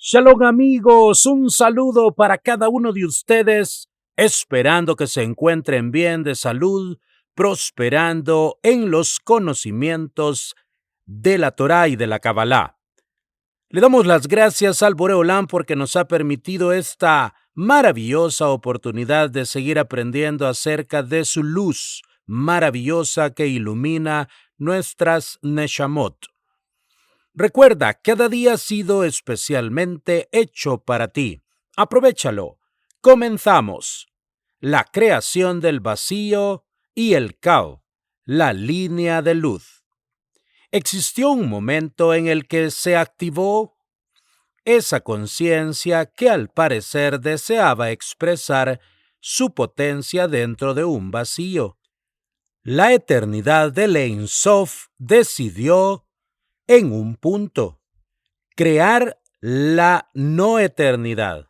Shalom amigos, un saludo para cada uno de ustedes, esperando que se encuentren bien de salud, prosperando en los conocimientos de la Torá y de la Kabbalah. Le damos las gracias al Boré Olam porque nos ha permitido esta maravillosa oportunidad de seguir aprendiendo acerca de su luz maravillosa que ilumina nuestras Neshamot. Recuerda, cada día ha sido especialmente hecho para ti. Aprovéchalo. Comenzamos. La creación del vacío y el caos, la línea de luz. Existió un momento en el que se activó esa conciencia que al parecer deseaba expresar su potencia dentro de un vacío. La eternidad del Ein Sof decidió en un punto crear la no eternidad,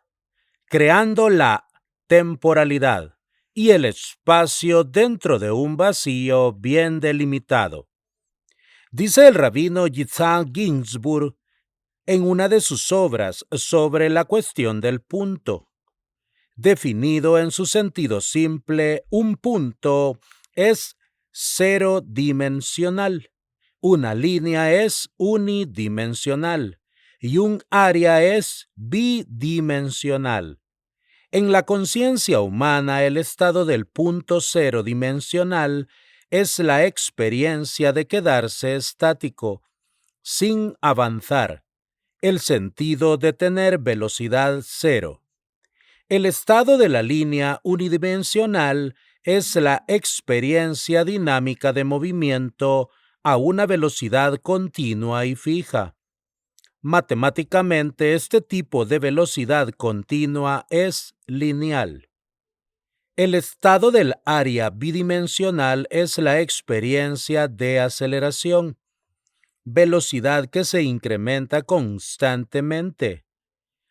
creando la temporalidad y el espacio dentro de un vacío bien delimitado. Dice el rabino Yitzhak Ginsburg en una de sus obras sobre la cuestión del punto. Definido en su sentido simple, un punto es cero dimensional, una línea es unidimensional y un área es bidimensional. En la conciencia humana, el estado del punto cero dimensional es la experiencia de quedarse estático, sin avanzar, el sentido de tener velocidad cero. El estado de la línea unidimensional es la experiencia dinámica de movimiento a una velocidad continua y fija. Matemáticamente, este tipo de velocidad continua es lineal. El estado del área bidimensional es la experiencia de aceleración, velocidad que se incrementa constantemente.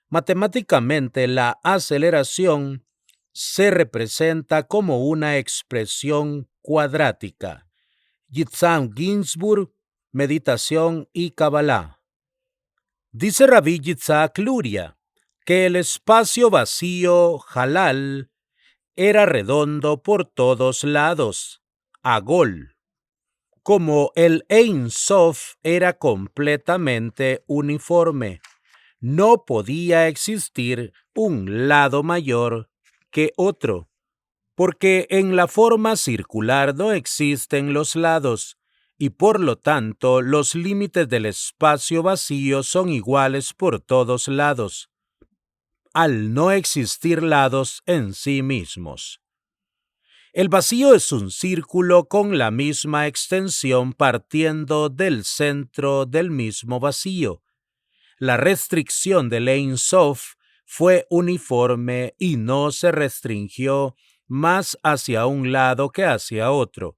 Matemáticamente, la aceleración se representa como una expresión cuadrática. Yitzhak Ginsburg, Meditación y Kabbalah. Dice Rabbi Yitzhak Luria que el espacio vacío halal era redondo por todos lados, agol, como el Ein Sof era completamente uniforme. No podía existir un lado mayor que otro, porque en la forma circular no existen los lados, y por lo tanto los límites del espacio vacío son iguales por todos lados, al no existir lados en sí mismos. El vacío es un círculo con la misma extensión partiendo del centro del mismo vacío. La restricción del Ein Sof fue uniforme y no se restringió más hacia un lado que hacia otro.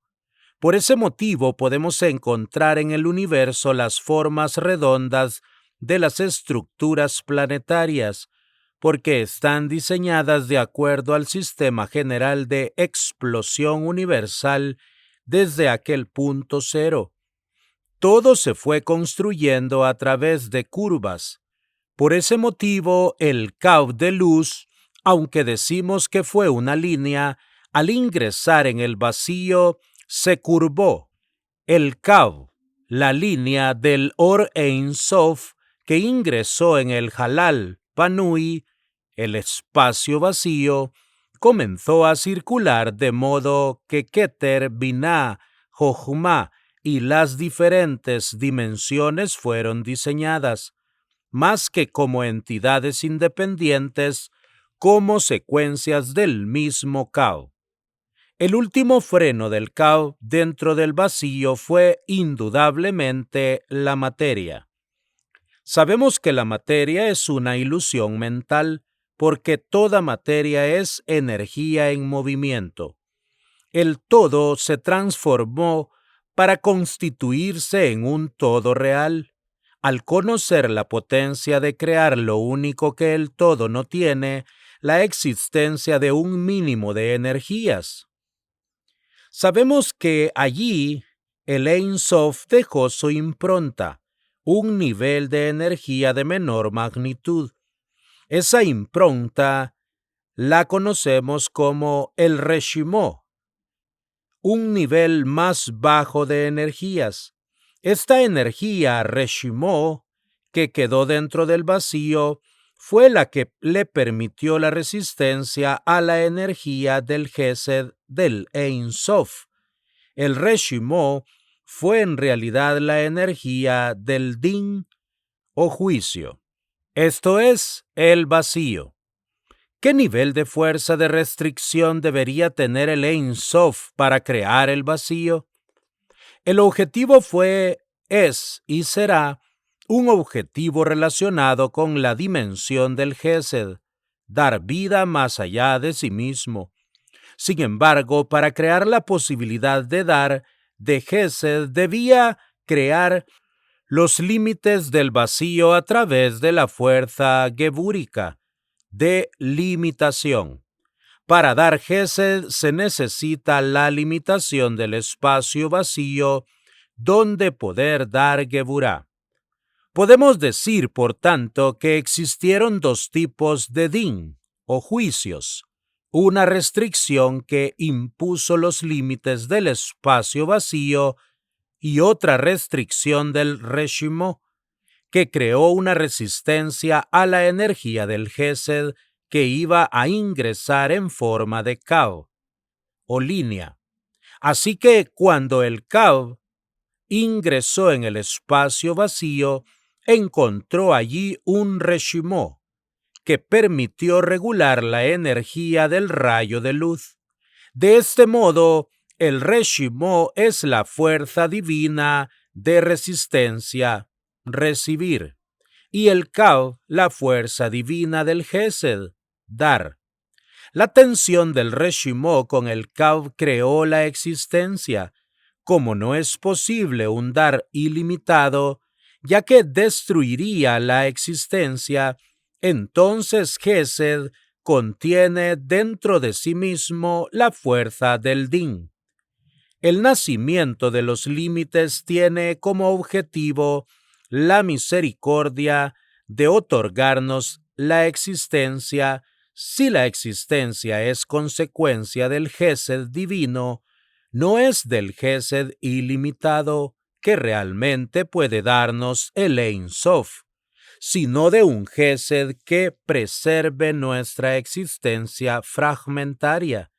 Por ese motivo podemos encontrar en el universo las formas redondas de las estructuras planetarias, porque están diseñadas de acuerdo al sistema general de explosión universal desde aquel punto cero. Todo se fue construyendo a través de curvas. Por ese motivo, el cabo de luz, aunque decimos que fue una línea, al ingresar en el vacío, se curvó. El cabo, la línea del Or Ein Sof que ingresó en el Halal Panui, el espacio vacío, comenzó a circular de modo que Keter, Binah, Jochma y las diferentes dimensiones fueron diseñadas, más que como entidades independientes, como secuencias del mismo Cao. El último freno del Cao dentro del vacío fue indudablemente la materia. Sabemos que la materia es una ilusión mental porque toda materia es energía en movimiento. El todo se transformó para constituirse en un todo real. Al conocer la potencia de crear lo único que el todo no tiene, la existencia de un mínimo de energías. Sabemos que allí el Ein Sof dejó su impronta, un nivel de energía de menor magnitud, Esa impronta la conocemos como el Reshimó, un nivel más bajo de energías. Esta energía Reshimó, que quedó dentro del vacío, fue la que le permitió la resistencia a la energía del Gesed del Ein Sof. El Reshimó fue en realidad la energía del Din o juicio. Esto es el vacío. ¿Qué nivel de fuerza de restricción debería tener el Ein Sof para crear el vacío? El objetivo es y será un objetivo relacionado con la dimensión del Gesed, dar vida más allá de sí mismo. Sin embargo, para crear la posibilidad de dar de Gesed debía crear los límites del vacío a través de la fuerza gebúrica de limitación. Para dar Gesed se necesita la limitación del espacio vacío donde poder dar Geburá. Podemos decir, por tanto, que existieron dos tipos de din, o juicios. Una restricción que impuso los límites del espacio vacío y otra restricción del Reshimó, que creó una resistencia a la energía del Gesed que iba a ingresar en forma de Kav, o línea. Así que cuando el Kav ingresó en el espacio vacío, encontró allí un Reshimó, que permitió regular la energía del rayo de luz. De este modo, el Reshimó es la fuerza divina de resistencia, recibir, y el Kav la fuerza divina del Gesed, dar. La tensión del Reshimó con el Kav creó la existencia. Como no es posible un dar ilimitado, ya que destruiría la existencia, entonces Gesed contiene dentro de sí mismo la fuerza del Din. El nacimiento de los límites tiene como objetivo la misericordia de otorgarnos la existencia. Si la existencia es consecuencia del Gesed divino, no es del Gesed ilimitado que realmente puede darnos el Ein Sof, sino de un Gesed que preserve nuestra existencia fragmentaria.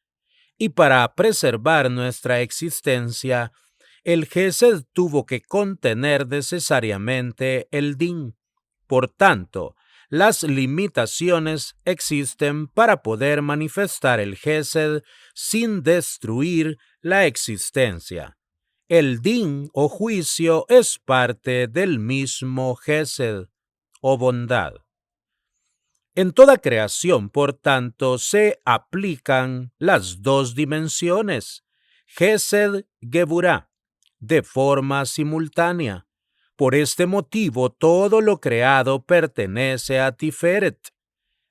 Y para preservar nuestra existencia, el Gesed tuvo que contener necesariamente el Din. Por tanto, las limitaciones existen para poder manifestar el Gesed sin destruir la existencia. El Din o juicio es parte del mismo Gesed o bondad. En toda creación, por tanto, se aplican las dos dimensiones, Gesed Geburá, de forma simultánea. Por este motivo, todo lo creado pertenece a Tiferet,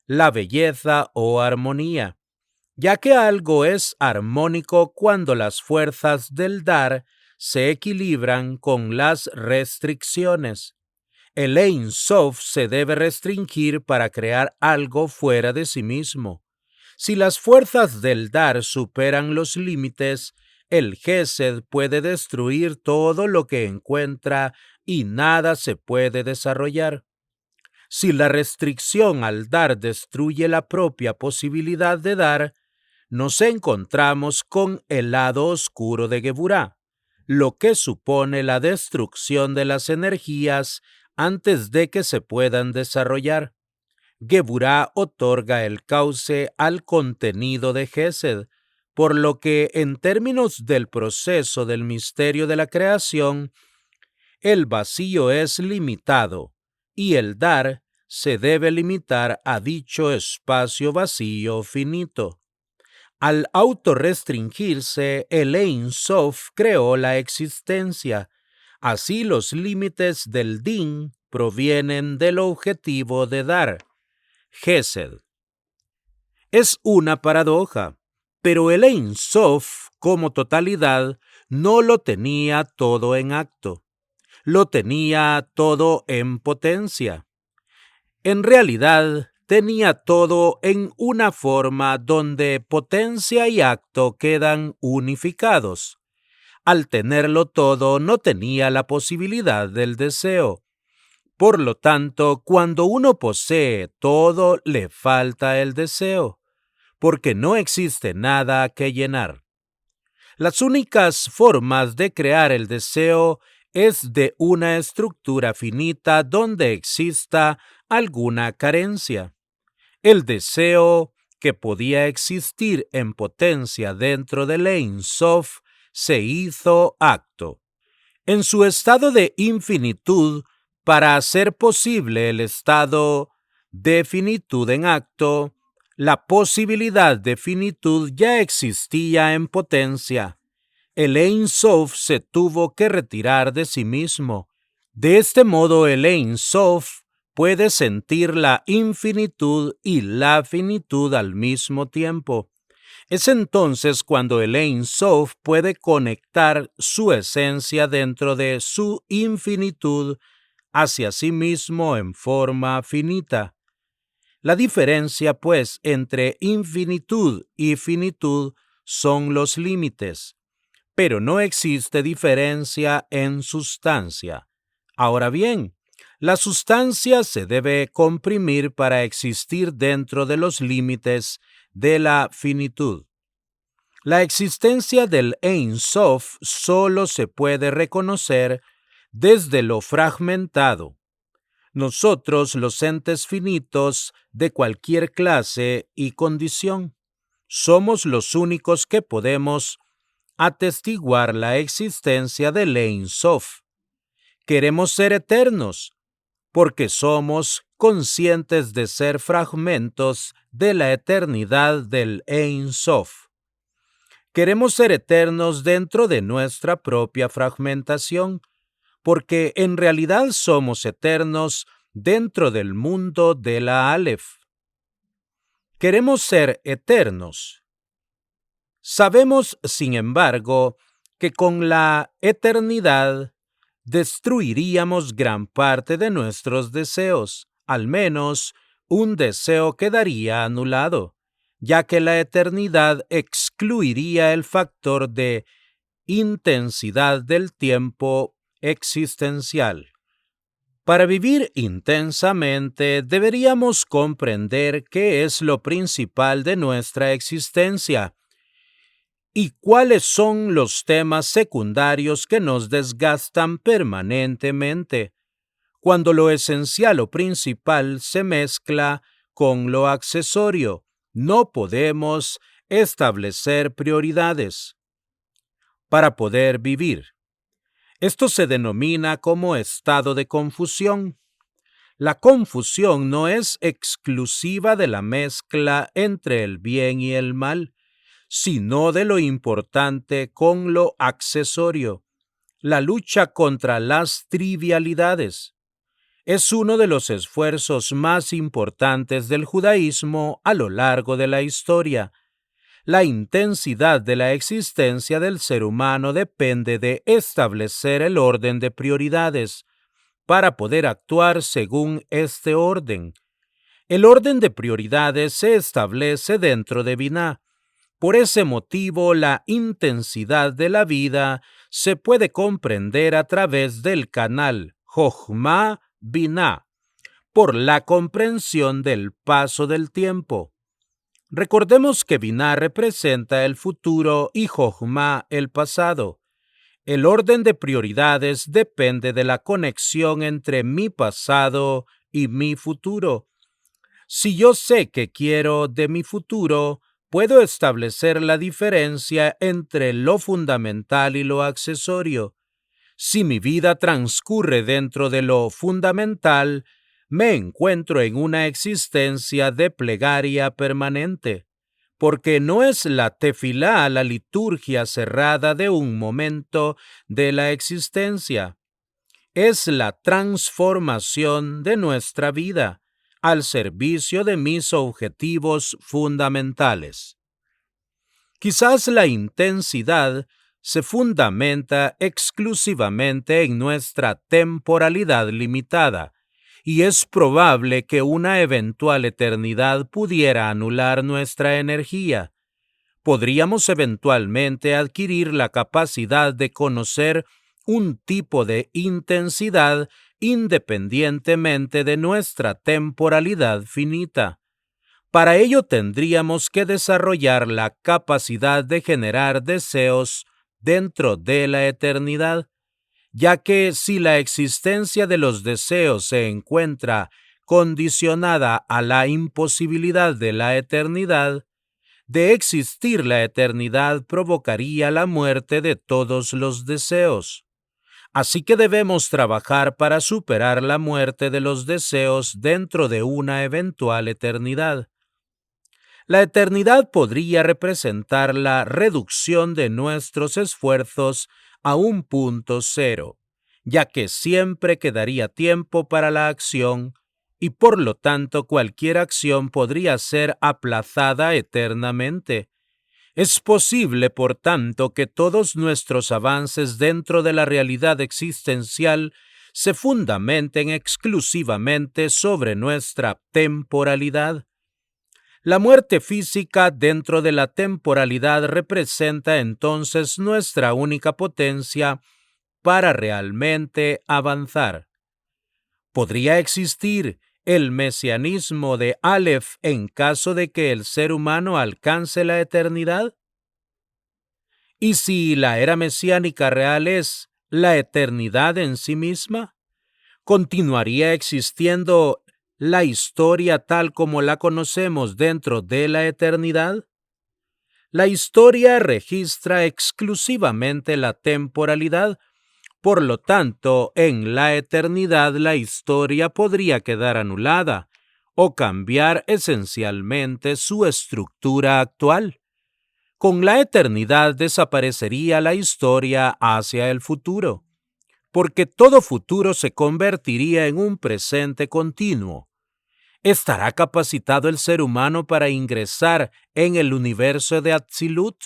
la belleza o armonía, ya que algo es armónico cuando las fuerzas del dar se equilibran con las restricciones. El Ein Sof se debe restringir para crear algo fuera de sí mismo. Si las fuerzas del dar superan los límites, el Gesed puede destruir todo lo que encuentra y nada se puede desarrollar. Si la restricción al dar destruye la propia posibilidad de dar, nos encontramos con el lado oscuro de Geburá, lo que supone la destrucción de las energías antes de que se puedan desarrollar. Geburá otorga el cauce al contenido de Gesed, por lo que en términos del proceso del misterio de la creación, el vacío es limitado y el dar se debe limitar a dicho espacio vacío finito. Al autorrestringirse, el Ein Sof creó la existencia. Así los límites del Din provienen del objetivo de dar, Gesed. Es una paradoja, pero el Ein Sof, como totalidad, no lo tenía todo en acto. Lo tenía todo en potencia. En realidad, tenía todo en una forma donde potencia y acto quedan unificados. Al tenerlo todo, no tenía la posibilidad del deseo. Por lo tanto, cuando uno posee todo, le falta el deseo, porque no existe nada que llenar. Las únicas formas de crear el deseo es de una estructura finita donde exista alguna carencia. El deseo que podía existir en potencia dentro del Ein Sof se hizo acto. En su estado de infinitud, para hacer posible el estado de finitud en acto, la posibilidad de finitud ya existía en potencia. El Ein Sof se tuvo que retirar de sí mismo. De este modo, el Ein Sof puede sentir la infinitud y la finitud al mismo tiempo. Es entonces cuando el Ein Sof puede conectar su esencia dentro de su infinitud hacia sí mismo en forma finita. La diferencia, pues, entre infinitud y finitud son los límites, pero no existe diferencia en sustancia. Ahora bien, la sustancia se debe comprimir para existir dentro de los límites de la finitud. La existencia del Ein Sof solo se puede reconocer desde lo fragmentado. Nosotros, los entes finitos de cualquier clase y condición, somos los únicos que podemos atestiguar la existencia del Ein Sof. Queremos ser eternos, porque somos conscientes de ser fragmentos de la eternidad del Ein Sof. Queremos ser eternos dentro de nuestra propia fragmentación, porque en realidad somos eternos dentro del mundo de la Aleph. Queremos ser eternos. Sabemos, sin embargo, que con la eternidad destruiríamos gran parte de nuestros deseos. Al menos un deseo quedaría anulado, ya que la eternidad excluiría el factor de intensidad del tiempo existencial. Para vivir intensamente, deberíamos comprender qué es lo principal de nuestra existencia y cuáles son los temas secundarios que nos desgastan permanentemente, cuando lo esencial o principal se mezcla con lo accesorio. No podemos establecer prioridades para poder vivir. Esto se denomina como estado de confusión. La confusión no es exclusiva de la mezcla entre el bien y el mal, sino de lo importante con lo accesorio. La lucha contra las trivialidades es uno de los esfuerzos más importantes del judaísmo a lo largo de la historia. La intensidad de la existencia del ser humano depende de establecer el orden de prioridades para poder actuar según este orden. El orden de prioridades se establece dentro de Binah. Por ese motivo, la intensidad de la vida se puede comprender a través del canal Jochma Binah, por la comprensión del paso del tiempo. Recordemos que Binah representa el futuro y Jochma el pasado. El orden de prioridades depende de la conexión entre mi pasado y mi futuro. Si yo sé qué quiero de mi futuro, puedo establecer la diferencia entre lo fundamental y lo accesorio. Si mi vida transcurre dentro de lo fundamental, me encuentro en una existencia de plegaria permanente, porque no es la tefilá la liturgia cerrada de un momento de la existencia. Es la transformación de nuestra vida al servicio de mis objetivos fundamentales. Quizás la intensidad se fundamenta exclusivamente en nuestra temporalidad limitada y es probable que una eventual eternidad pudiera anular nuestra energía. Podríamos eventualmente adquirir la capacidad de conocer un tipo de intensidad independientemente de nuestra temporalidad finita. Para ello tendríamos que desarrollar la capacidad de generar deseos dentro de la eternidad, ya que si la existencia de los deseos se encuentra condicionada a la imposibilidad de la eternidad, de existir la eternidad provocaría la muerte de todos los deseos. Así que debemos trabajar para superar la muerte de los deseos dentro de una eventual eternidad. La eternidad podría representar la reducción de nuestros esfuerzos a un punto cero, ya que siempre quedaría tiempo para la acción y por lo tanto cualquier acción podría ser aplazada eternamente. Es posible, por tanto, que todos nuestros avances dentro de la realidad existencial se fundamenten exclusivamente sobre nuestra temporalidad. La muerte física dentro de la temporalidad representa entonces nuestra única potencia para realmente avanzar. ¿Podría existir el mesianismo de Aleph en caso de que el ser humano alcance la eternidad? ¿Y si la era mesiánica real es la eternidad en sí misma? ¿Continuaría existiendo la historia tal como la conocemos dentro de la eternidad? La historia registra exclusivamente la temporalidad, por lo tanto, en la eternidad la historia podría quedar anulada o cambiar esencialmente su estructura actual. Con la eternidad desaparecería la historia hacia el futuro, porque todo futuro se convertiría en un presente continuo. ¿Estará capacitado el ser humano para ingresar en el universo de Atzilut?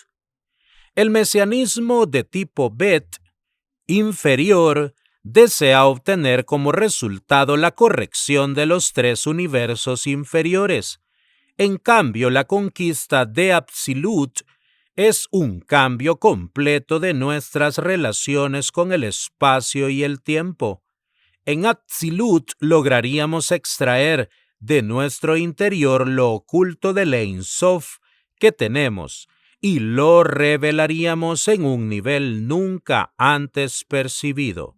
El mesianismo de tipo Bet inferior desea obtener como resultado la corrección de los tres universos inferiores. En cambio, la conquista de Atzilut es un cambio completo de nuestras relaciones con el espacio y el tiempo. En Atzilut lograríamos extraer de nuestro interior lo oculto del Ein Sof que tenemos y lo revelaríamos en un nivel nunca antes percibido.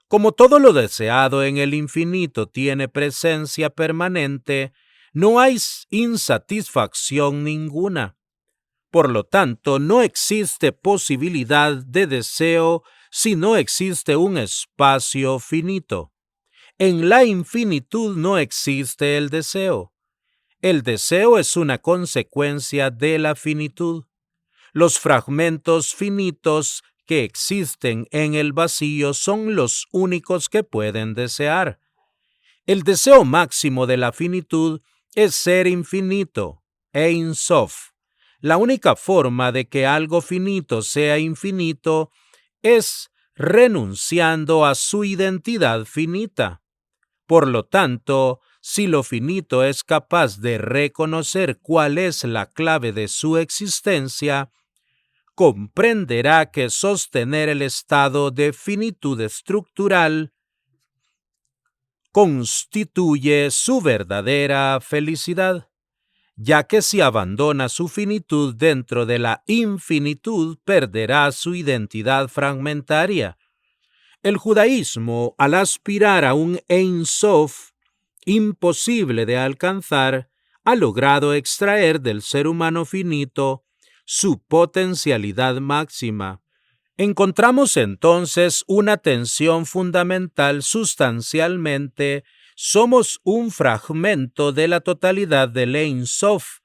Como todo lo deseado en el infinito tiene presencia permanente, no hay insatisfacción ninguna. Por lo tanto, no existe posibilidad de deseo si no existe un espacio finito. En la infinitud no existe el deseo. El deseo es una consecuencia de la finitud. Los fragmentos finitos que existen en el vacío son los únicos que pueden desear. El deseo máximo de la finitud es ser infinito, Ein Sof. La única forma de que algo finito sea infinito es renunciando a su identidad finita. Por lo tanto, si lo finito es capaz de reconocer cuál es la clave de su existencia, comprenderá que sostener el estado de finitud estructural constituye su verdadera felicidad, ya que si abandona su finitud dentro de la infinitud, perderá su identidad fragmentaria. El judaísmo, al aspirar a un Ein Sof imposible de alcanzar, ha logrado extraer del ser humano finito su potencialidad máxima. Encontramos entonces una tensión fundamental. Sustancialmente, somos un fragmento de la totalidad del Ein Sof,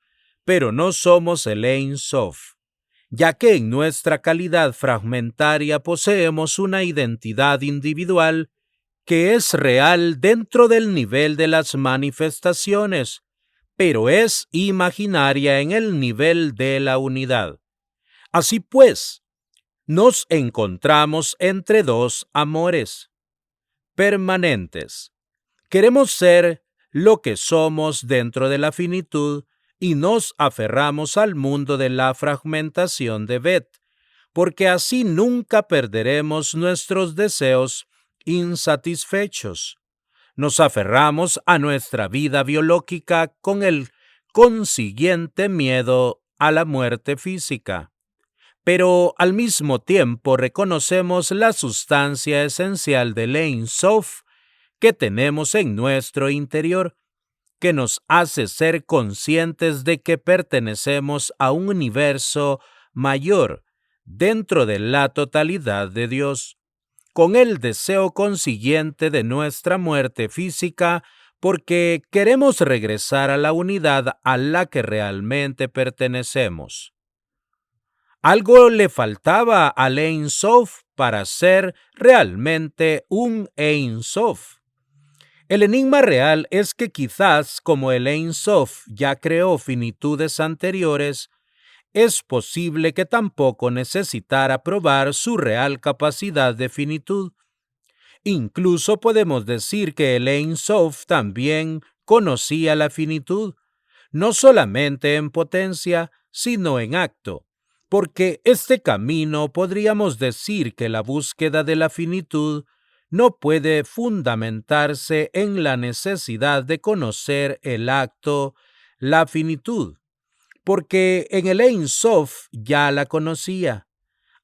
pero no somos el Ein Sof, ya que en nuestra calidad fragmentaria poseemos una identidad individual que es real dentro del nivel de las manifestaciones, pero es imaginaria en el nivel de la unidad. Así pues, nos encontramos entre dos amores permanentes, Queremos ser lo que somos dentro de la finitud y nos aferramos al mundo de la fragmentación de Bet, porque así nunca perderemos nuestros deseos insatisfechos. Nos aferramos a nuestra vida biológica con el consiguiente miedo a la muerte física, pero al mismo tiempo reconocemos la sustancia esencial del Ein Sof que tenemos en nuestro interior, que nos hace ser conscientes de que pertenecemos a un universo mayor dentro de la totalidad de Dios, con el deseo consiguiente de nuestra muerte física, porque queremos regresar a la unidad a la que realmente pertenecemos. Algo le faltaba al Ein Sof para ser realmente un Ein Sof. El enigma real es que quizás como el Ein Sof ya creó finitudes anteriores, es posible que tampoco necesitara probar su real capacidad de finitud. Incluso podemos decir que el Ein Sof también conocía la finitud, no solamente en potencia, sino en acto, porque este camino podríamos decir que la búsqueda de la finitud no puede fundamentarse en la necesidad de conocer el acto, la finitud, porque en el Ein Sof ya la conocía.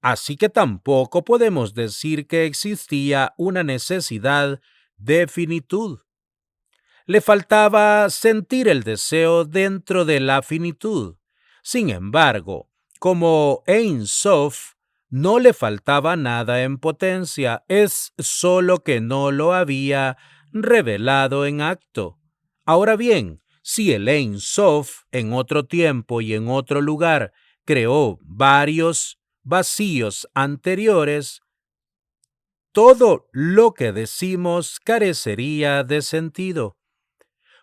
Así que tampoco podemos decir que existía una necesidad de finitud. Le faltaba sentir el deseo dentro de la finitud. Sin embargo, como Ein Sof, no le faltaba nada en potencia, es solo que no lo había revelado en acto. Ahora bien, si el Ein Sof en otro tiempo y en otro lugar creó varios vacíos anteriores, todo lo que decimos carecería de sentido,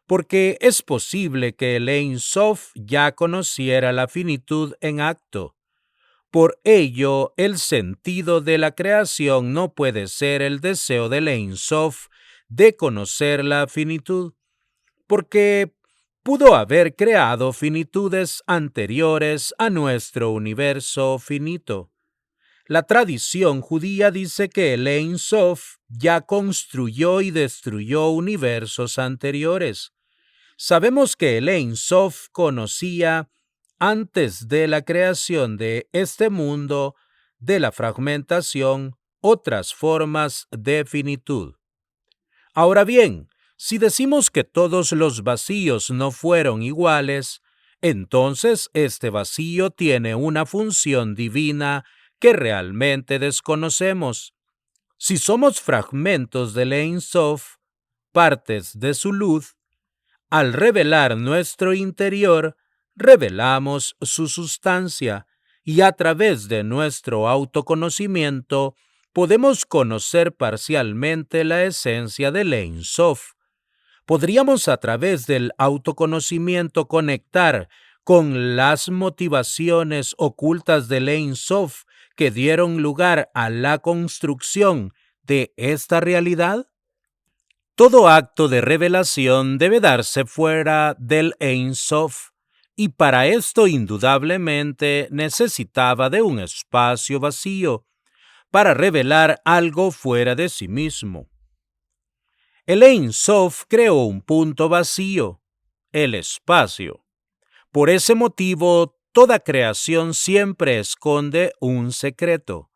porque es posible que el Ein Sof ya conociera la finitud en acto. Por ello, el sentido de la creación no puede ser el deseo del Ein Sof de conocer la finitud, porque pudo haber creado finitudes anteriores a nuestro universo finito. La tradición judía dice que el Ein Sof ya construyó y destruyó universos anteriores. Sabemos que el Ein Sof conocía, antes de la creación de este mundo, de la fragmentación, otras formas de finitud. Ahora bien, si decimos que todos los vacíos no fueron iguales, entonces este vacío tiene una función divina que realmente desconocemos. Si somos fragmentos del Ein Sof, partes de su luz, al revelar nuestro interior, revelamos su sustancia, y a través de nuestro autoconocimiento podemos conocer parcialmente la esencia del Ein Sof. Podríamos a través del autoconocimiento conectar con las motivaciones ocultas del Ein Sof que dieron lugar a la construcción de esta realidad. Todo acto de revelación debe darse fuera del Ein Sof, y para esto indudablemente necesitaba de un espacio vacío para revelar algo fuera de sí mismo. El Ein Sof creó un punto vacío, el espacio. Por ese motivo, toda creación siempre esconde un secreto,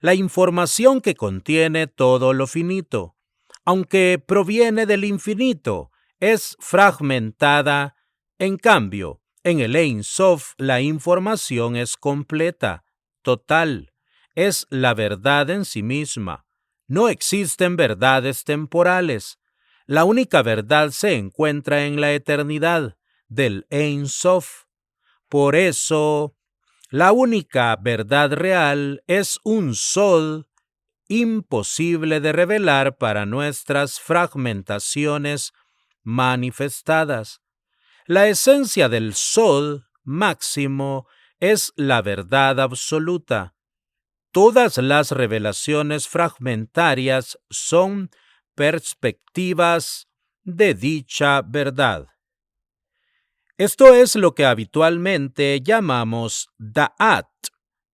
la información que contiene todo lo finito. Aunque proviene del infinito, es fragmentada. En cambio, en el Ein Sof la información es completa, total, es la verdad en sí misma. No existen verdades temporales. La única verdad se encuentra en la eternidad del Ein Sof. Por eso, la única verdad real es un Sod imposible de revelar para nuestras fragmentaciones manifestadas. La esencia del Sod máximo es la verdad absoluta. Todas las revelaciones fragmentarias son perspectivas de dicha verdad. Esto es lo que habitualmente llamamos da'at.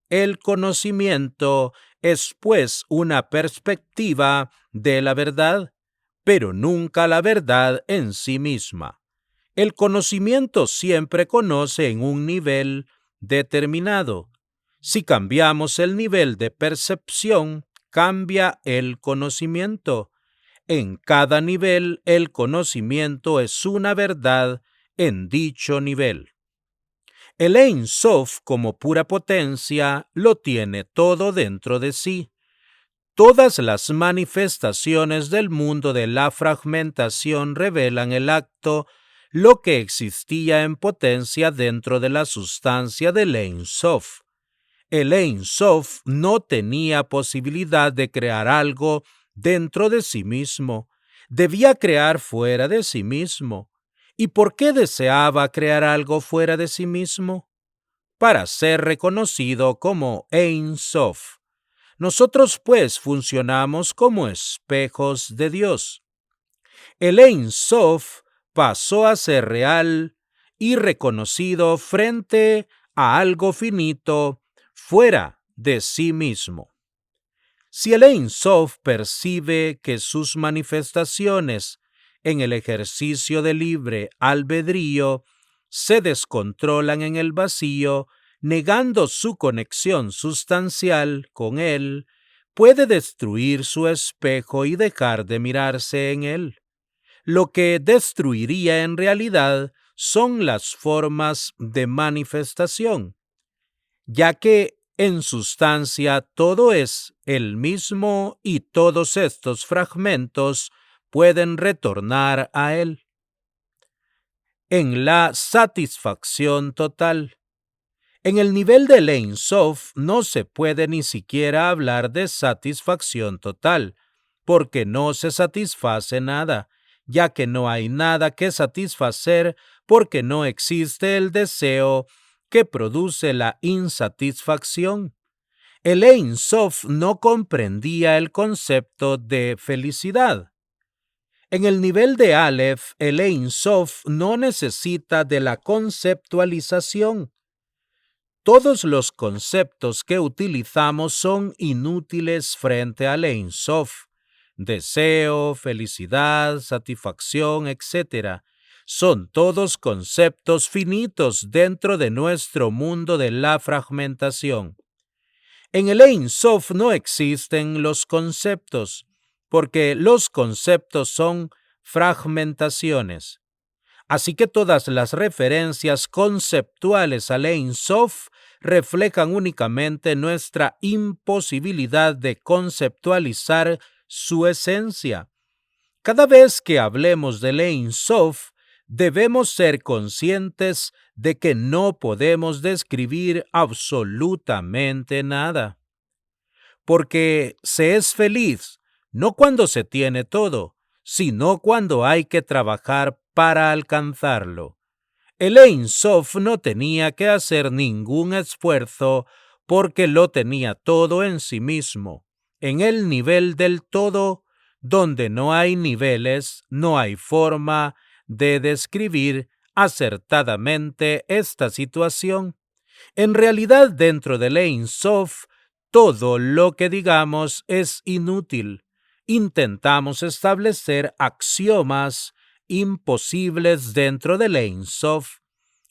El conocimiento es pues una perspectiva de la verdad, pero nunca la verdad en sí misma. El conocimiento siempre conoce en un nivel determinado. Si cambiamos el nivel de percepción, cambia el conocimiento. En cada nivel, el conocimiento es una verdad en dicho nivel. El Ein Sof, como pura potencia, lo tiene todo dentro de sí. Todas las manifestaciones del mundo de la fragmentación revelan el acto, lo que existía en potencia dentro de la sustancia del Ein Sof. El Ein Sof no tenía posibilidad de crear algo dentro de sí mismo. Debía crear fuera de sí mismo. ¿Y por qué deseaba crear algo fuera de sí mismo? Para ser reconocido como Ein Sof. Nosotros pues funcionamos como espejos de Dios. El Ein Sof pasó a ser real y reconocido frente a algo finito fuera de sí mismo. Si el Ein Sof percibe que sus manifestaciones en el ejercicio de libre albedrío se descontrolan en el vacío, negando su conexión sustancial con él, puede destruir su espejo y dejar de mirarse en él. Lo que destruiría en realidad son las formas de manifestación, ya que en sustancia todo es el mismo y todos estos fragmentos pueden retornar a él. En la satisfacción total. En el nivel del Ein Sof no se puede ni siquiera hablar de satisfacción total, porque no se satisface nada, ya que no hay nada que satisfacer porque no existe el deseo que produce la insatisfacción. El Ein Sof no comprendía el concepto de felicidad. En el nivel de Aleph, el Ein Sof no necesita de la conceptualización. Todos los conceptos que utilizamos son inútiles frente al Ein Sof. Deseo, felicidad, satisfacción, etc. Son todos conceptos finitos dentro de nuestro mundo de la fragmentación. En el Ein Sof no existen los conceptos, porque los conceptos son fragmentaciones. Así que todas las referencias conceptuales al Ein Sof reflejan únicamente nuestra imposibilidad de conceptualizar su esencia. Cada vez que hablemos del Ein Sof, debemos ser conscientes de que no podemos describir absolutamente nada. Porque se es feliz no cuando se tiene todo, sino cuando hay que trabajar para alcanzarlo. El Ein Sof no tenía que hacer ningún esfuerzo porque lo tenía todo en sí mismo. En el nivel del todo, donde no hay niveles, no hay forma de describir acertadamente esta situación. En realidad, dentro del Ein Sof, todo lo que digamos es inútil. Intentamos establecer axiomas imposibles dentro del Ein Sof,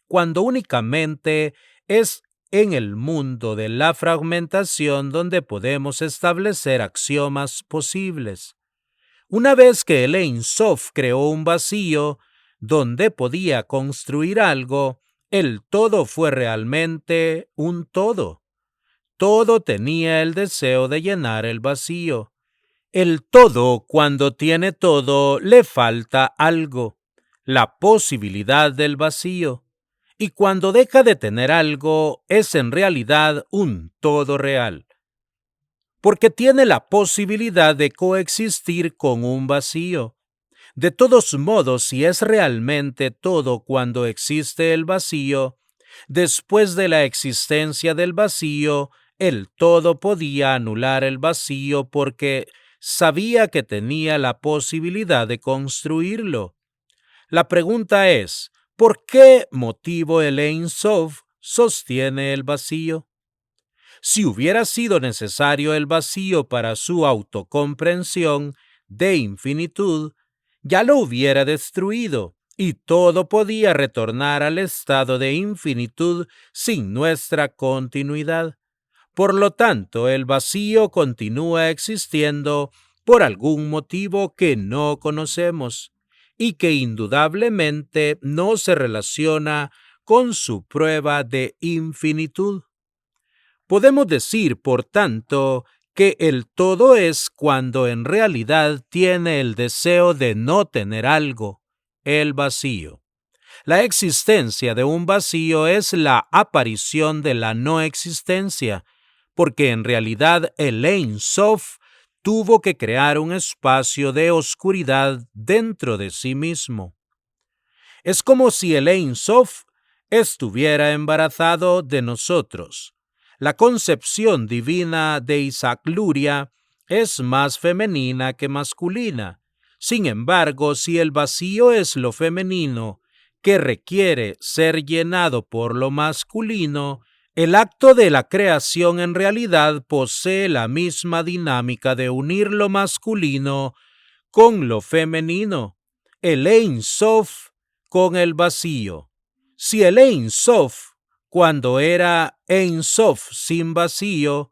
cuando únicamente es en el mundo de la fragmentación donde podemos establecer axiomas posibles. Una vez que el Ein Sof creó un vacío donde podía construir algo, el todo fue realmente un todo. Todo tenía el deseo de llenar el vacío. El todo, cuando tiene todo, le falta algo, la posibilidad del vacío. Y cuando deja de tener algo, es en realidad un todo real, porque tiene la posibilidad de coexistir con un vacío. De todos modos, si es realmente todo cuando existe el vacío, después de la existencia del vacío, el todo podía anular el vacío porque sabía que tenía la posibilidad de construirlo. La pregunta es, ¿por qué motivo el Ein Sof sostiene el vacío? Si hubiera sido necesario el vacío para su autocomprensión de infinitud, ya lo hubiera destruido y todo podía retornar al estado de infinitud sin nuestra continuidad. Por lo tanto, el vacío continúa existiendo por algún motivo que no conocemos y que indudablemente no se relaciona con su prueba de infinitud. Podemos decir, por tanto, que el todo es cuando en realidad tiene el deseo de no tener algo, el vacío. La existencia de un vacío es la aparición de la no existencia, porque en realidad el Ein Sof tuvo que crear un espacio de oscuridad dentro de sí mismo. Es como si el Ein Sof estuviera embarazado de nosotros. La concepción divina de Isaac Luria es más femenina que masculina. Sin embargo, si el vacío es lo femenino que requiere ser llenado por lo masculino, el acto de la creación en realidad posee la misma dinámica de unir lo masculino con lo femenino, el Ein Sof con el vacío. Si el Ein Sof, cuando era Ein Sof sin vacío,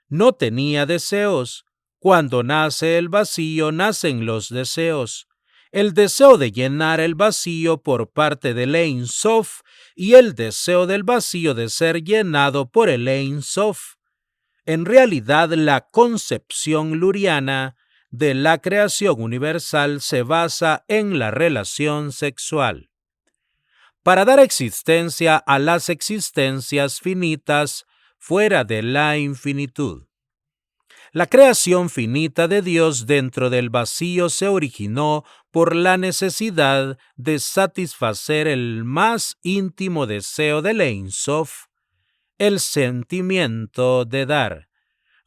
no tenía deseos, cuando nace el vacío nacen los deseos. El deseo de llenar el vacío por parte del Ein Sof y el deseo del vacío de ser llenado por el Ein Sof. En realidad, la concepción luriana de la creación universal se basa en la relación sexual. Para dar existencia a las existencias finitas fuera de la infinitud. La creación finita de Dios dentro del vacío se originó por la necesidad de satisfacer el más íntimo deseo del Ein Sof, el sentimiento de dar.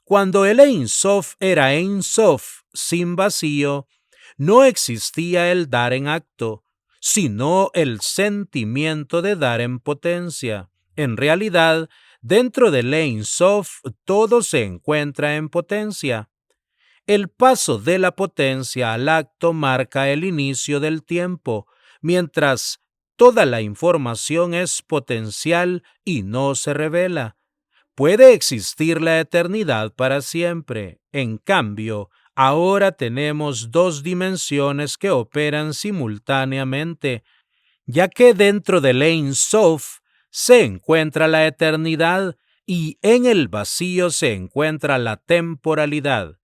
Cuando el Ein Sof era Ein Sof sin vacío, no existía el dar en acto, sino el sentimiento de dar en potencia. En realidad, dentro del Ein Sof todo se encuentra en potencia. El paso de la potencia al acto marca el inicio del tiempo, mientras toda la información es potencial y no se revela. Puede existir la eternidad para siempre. En cambio, ahora tenemos dos dimensiones que operan simultáneamente, ya que dentro del Ein Sof se encuentra la eternidad y en el vacío se encuentra la temporalidad.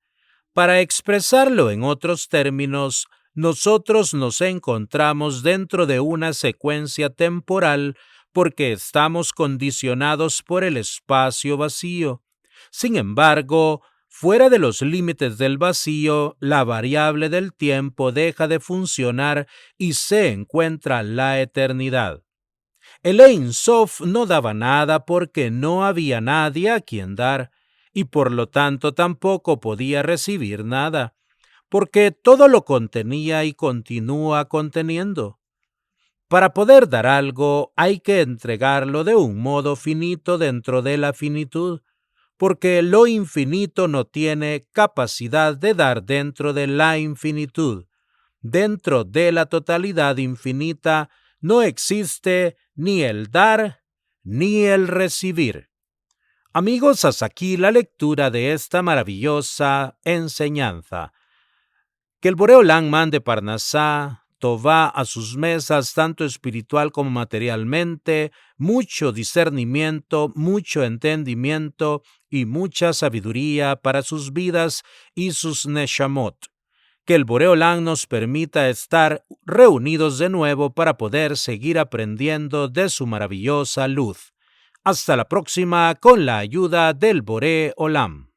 Para expresarlo en otros términos, nosotros nos encontramos dentro de una secuencia temporal porque estamos condicionados por el espacio vacío. Sin embargo, fuera de los límites del vacío, la variable del tiempo deja de funcionar y se encuentra la eternidad. El Ein Sof no daba nada porque no había nadie a quien dar, y por lo tanto tampoco podía recibir nada, porque todo lo contenía y continúa conteniendo. Para poder dar algo hay que entregarlo de un modo finito dentro de la finitud, porque lo infinito no tiene capacidad de dar dentro de la infinitud. Dentro de la totalidad infinita no existe ni el dar ni el recibir. Amigos, hasta aquí la lectura de esta maravillosa enseñanza. Que el Boré Olam mande Parnasá, Tová a sus mesas, tanto espiritual como materialmente, mucho discernimiento, mucho entendimiento y mucha sabiduría para sus vidas y sus neshamot. Que el Boré Olam nos permita estar reunidos de nuevo para poder seguir aprendiendo de su maravillosa luz. Hasta la próxima con la ayuda del Boré Olam.